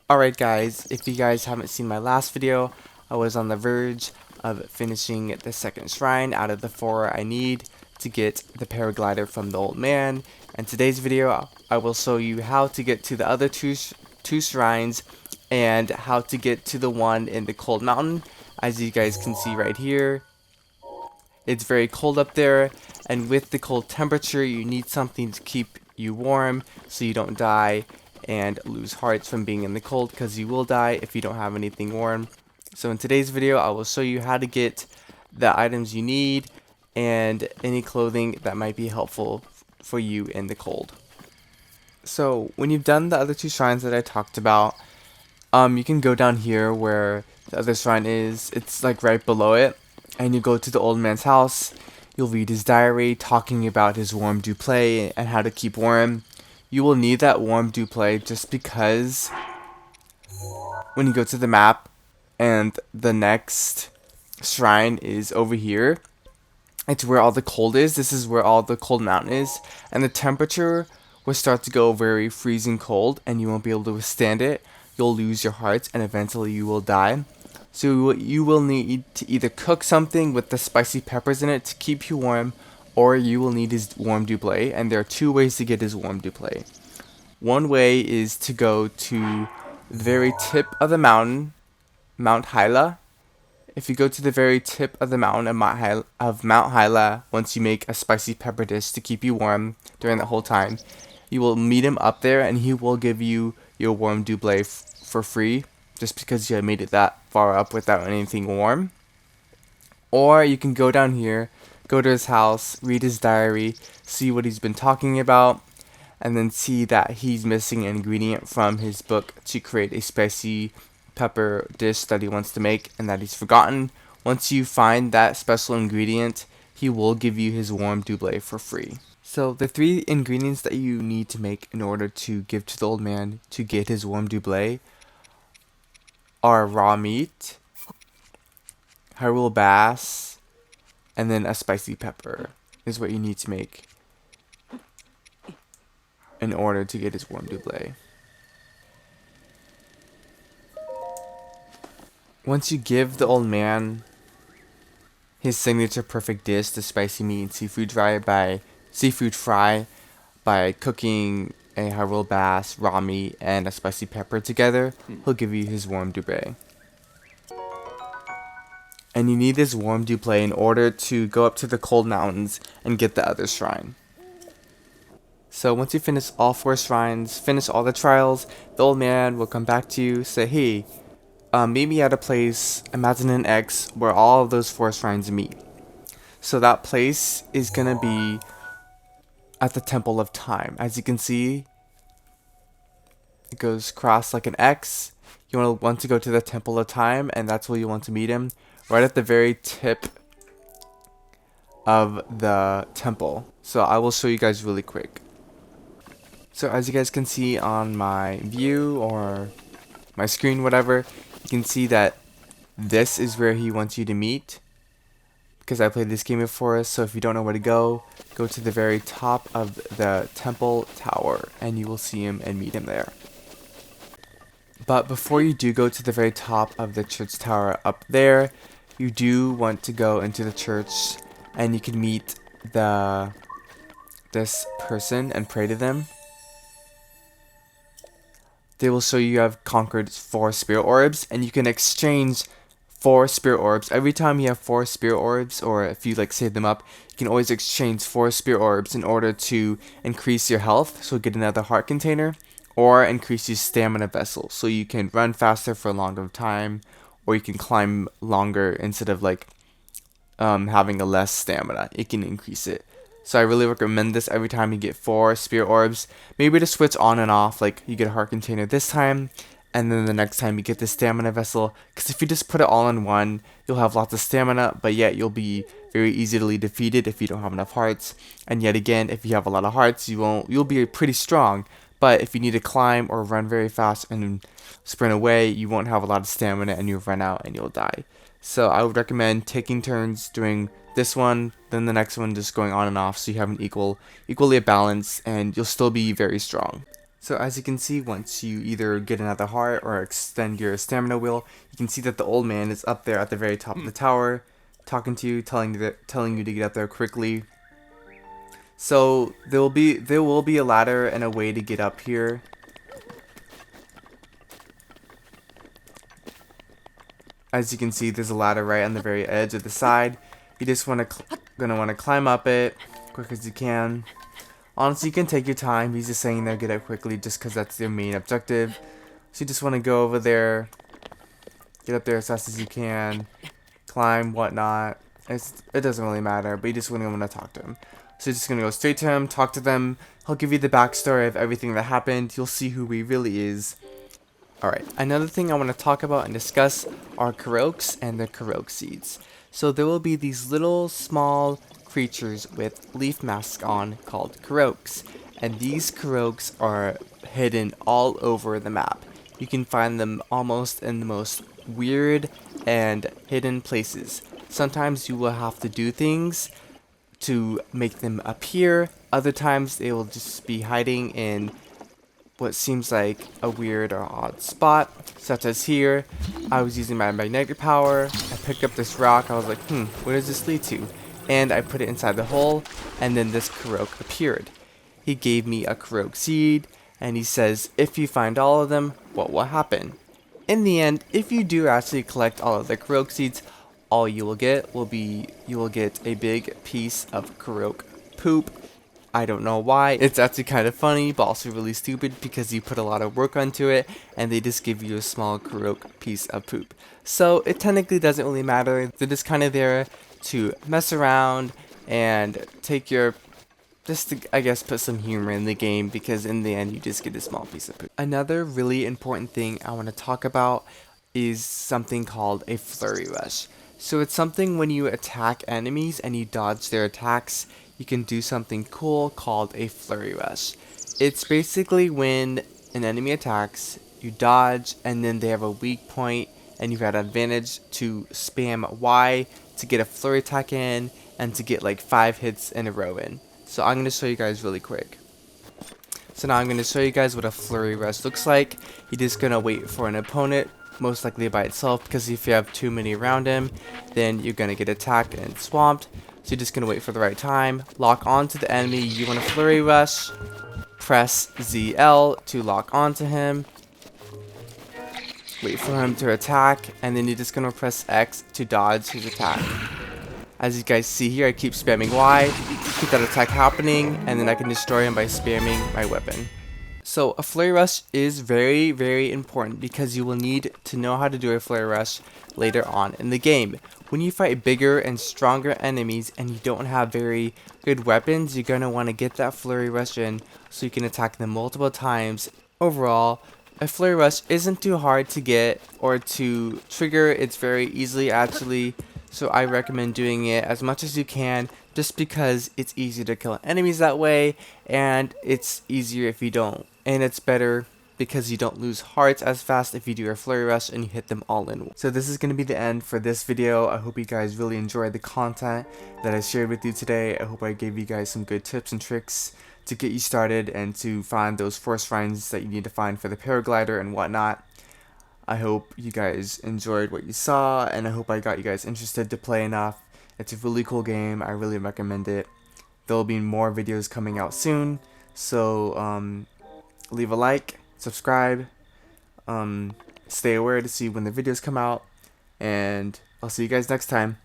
Alright guys, if you guys haven't seen my last video, I was on the verge of finishing the second shrine out of the 4 I need to get the paraglider from the old man. And today's video, I will show you how to get to the other two shrines and how to get to the one in the cold mountain. As you guys can see right here, it's very cold up there, and with the cold temperature, you need something to keep you warm so you don't die and lose hearts from being in the cold, because you will die if you don't have anything warm. So in today's video, I will show you how to get the items you need and any clothing that might be helpful for you in the cold. So when you've done the other two shrines that I talked about, you can go down here where the other shrine is. It's like right below it, and you go to the old man's house. You'll read his diary talking about his warm duplay and how to keep warm. You will need that warm duplay just because when you go to the map and the next shrine is over here, it's where all the cold is. This is where all the cold mountain is, and the temperature will start to go very freezing cold, and you won't be able to withstand it. You'll lose your hearts, and eventually you will die. So you will need to either cook something with the spicy peppers in it to keep you warm, or you will need his warm duplay, and there are two ways to get his warm duplay. One way is to go to the very tip of the mountain, Mount Hyla. If you go to the very tip of the mountain of Mount Hyla, once you make a spicy pepper dish to keep you warm during the whole time, you will meet him up there, and he will give you your warm duplay for free, just because you have made it that far up without anything warm. Or you can go down here, go to his house, read his diary, see what he's been talking about, and then see that he's missing an ingredient from his book to create a spicy pepper dish that he wants to make and that he's forgotten. Once you find that special ingredient, he will give you his warm duplay for free. So the 3 ingredients that you need to make in order to give to the old man to get his warm duplay are raw meat, Hyrule Bass, and then a spicy pepper is what you need to make in order to get his warm duplay. Once you give the old man his signature perfect dish, the spicy meat and seafood fry by cooking a Hyrule Bass, raw meat, and a spicy pepper together, he'll give you his warm duplay. And you need this warm duplay in order to go up to the cold mountains and get the other shrine. So once you finish all 4 shrines, finish all the trials, the old man will come back to you, say, hey, meet me at a place, imagine an X, where all of those 4 shrines meet. So that place is going to be at the Temple of Time. As you can see, it goes across like an X. You want to go to the Temple of Time, and that's where you want to meet him, right at the very tip of the temple. So I will show you guys really quick. So as you guys can see on my view or my screen, whatever, you can see that this is where he wants you to meet, because I played this game before. So if you don't know where to go to the very top of the temple tower and you will see him and meet him there. But before you do go to the very top of the church tower up there, you do want to go into the church and you can meet this person and pray to them. They will show you have conquered 4 spirit orbs, and you can exchange 4 spirit orbs. Every time you have 4 spirit orbs, or if you like save them up, you can always exchange 4 spirit orbs in order to increase your health, so get another heart container, or increase your stamina vessel, so you can run faster for a longer time, or you can climb longer instead of like having a less stamina. It can increase it. So I really recommend this every time you get 4 spirit orbs. Maybe to switch on and off, like you get a heart container this time, and then the next time you get the stamina vessel. Because if you just put it all in one, you'll have lots of stamina, but yet you'll be very easily defeated if you don't have enough hearts. And yet again, if you have a lot of hearts, you'll be pretty strong. But if you need to climb or run very fast and sprint away, you won't have a lot of stamina and you'll run out and you'll die. So I would recommend taking turns doing this one, then the next one, just going on and off, so you have an equally a balance and you'll still be very strong. So as you can see, once you either get another heart or extend your stamina wheel, you can see that the old man is up there at the very top of the tower, talking to you, telling you to get up there quickly. So there will be a ladder and a way to get up here. As you can see, there's a ladder right on the very edge of the side. You just want to climb up it quick as you can. Honestly, you can take your time. He's just saying there, get up quickly, just because that's their main objective. So you just want to go over there, get up there as fast as you can, climb, whatnot. It doesn't really matter, but you just want to talk to him. So you're just going to go straight to him, talk to them. He'll give you the backstory of everything that happened. You'll see who he really is. Alright, another thing I want to talk about and discuss are Koroks and the Korok seeds. So there will be these little small creatures with leaf masks on called Koroks, and these Koroks are hidden all over the map. You can find them almost in the most weird and hidden places. Sometimes you will have to do things to make them appear, other times they will just be hiding in what seems like a weird or odd spot, such as here. I was using my magnetic power, I picked up this rock, I was like, where does this lead to? And I put it inside the hole, and then this Korok appeared. He gave me a Korok seed, and he says, if you find all of them, what will happen? In the end, if you do actually collect all of the Korok seeds, all you will get a big piece of Korok poop. I don't know why. It's actually kind of funny, but also really stupid because you put a lot of work onto it and they just give you a small Korok piece of poop. So it technically doesn't really matter. They're just kind of there to mess around and take your, just to, I guess, put some humor in the game, because in the end you just get a small piece of poop. Another really important thing I want to talk about is something called a flurry rush. So it's something when you attack enemies and you dodge their attacks, you can do something cool called a flurry rush. It's basically when an enemy attacks, you dodge, and then they have a weak point, and you've got an advantage to spam Y to get a flurry attack in, and to get like 5 hits in a row in. So I'm going to show you guys really quick. So now I'm going to show you guys what a flurry rush looks like. You're just going to wait for an opponent, most likely by itself, because if you have too many around him, then you're going to get attacked and swamped. So you're just going to wait for the right time, lock onto the enemy you want to flurry rush, press ZL to lock onto him, wait for him to attack, and then you're just going to press X to dodge his attack. As you guys see here, I keep spamming Y, keep that attack happening, and then I can destroy him by spamming my weapon. So a flurry rush is very, very important because you will need to know how to do a flurry rush later on in the game. When you fight bigger and stronger enemies and you don't have very good weapons, you're going to want to get that flurry rush in so you can attack them multiple times. Overall, a flurry rush isn't too hard to get or to trigger. It's very easily actually, so I recommend doing it as much as you can, just because it's easier to kill enemies that way, and it's easier if you don't. And it's better because you don't lose hearts as fast if you do a flurry rush and you hit them all in. So this is going to be the end for this video. I hope you guys really enjoyed the content that I shared with you today. I hope I gave you guys some good tips and tricks to get you started and to find those force finds that you need to find for the paraglider and whatnot. I hope you guys enjoyed what you saw, and I hope I got you guys interested to play enough. It's a really cool game. I really recommend it. There will be more videos coming out soon, so leave a like, subscribe, stay aware to see when the videos come out, and I'll see you guys next time.